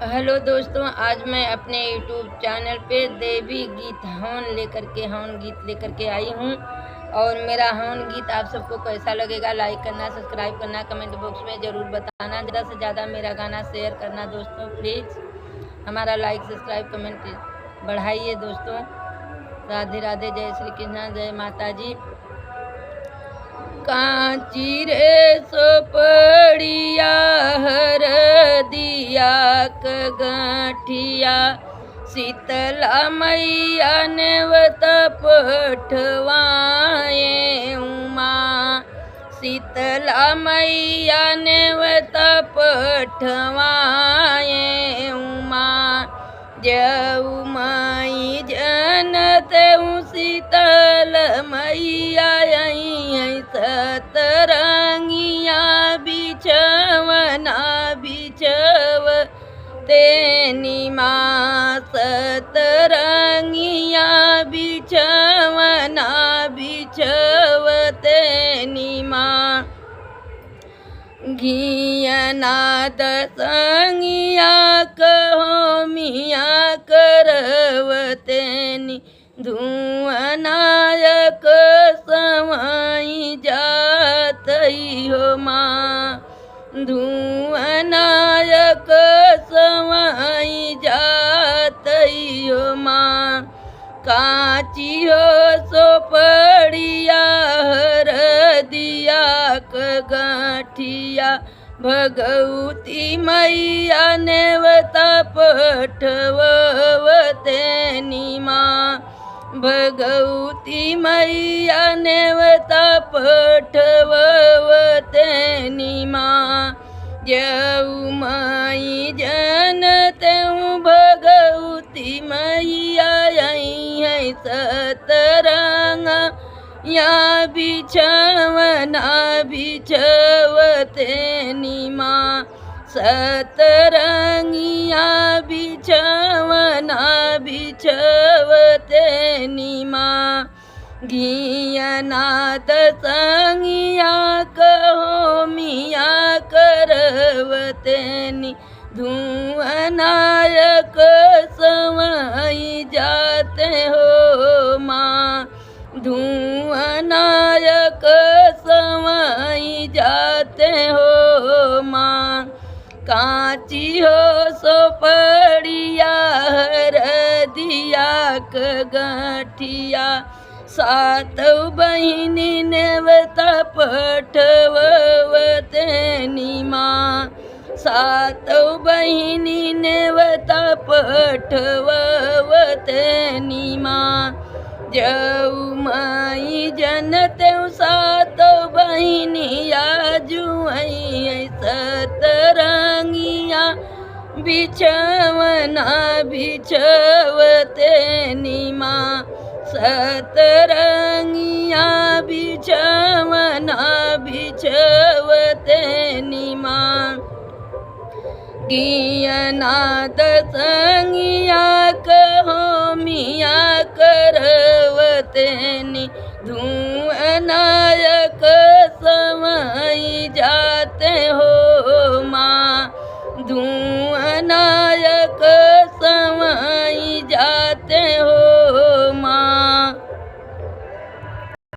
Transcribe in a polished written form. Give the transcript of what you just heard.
Hello दोस्तों, आज मैं अपने यूट्यूब चैनल पे देवी गीत हवन गीत लेकर के आई हूँ। और मेरा हवन गीत आप सबको कैसा लगेगा, लाइक करना, सब्सक्राइब करना, कमेंट बॉक्स में ज़रूर बताना। ज़्यादा से ज़्यादा मेरा गाना शेयर करना दोस्तों, प्लीज़ हमारा लाइक सब्सक्राइब कमेंट बढ़ाइए दोस्तों। राधे राधे, जय श्री कृष्ण, जय माता जी। कांची रे सोपड़िया हर दिया गठिया, शीतला मैया नेवत पठवाए उमा। शीतला मैया नेवत पठवाए उमा। जऊ माई जनत शीतल मैया सतरंगिया बिछवना बिछव तेनी माँ। सतरंगिया बिछवना बिछव तेनी माँ। घियना दसंगिया कहो मिया करवतेनी, धुआनायक समाई जातई हो माँ। धुआनायक समाई जातई हो माँ। काची हो सोपड़िया हर दिया गठिया, भगवती मैया नेवता पठवतेनी माँ। भगवती मैया नेवता पठवतेनी माँ। जऊ माई जनते भगवती मैया सतरंग या बिछवना बिछवतेनी माँ। सतरंगिया बिछवना बिछवतेनी माँ। घियना दसंगिया कहो मिया करवतेनी, धुआनायक समाई जाते हो माँ। धुआनायक समाई जाते हो माँ। कांची हो सोपड़िया हर दिया गठिया, सात बहिनी नेवता पठवतेनी माँ। सात बहिनी नेवता पठवतेनी माँ। जऊ माई जनते सात बहिनिया जुआई सतरंगिया बिछवना बिछवतेनी माँ। सतरंगिया बिछवना बिछवतेनी माँ। घियना दसंगिया कहो मिया करवतेनी, धुआनायक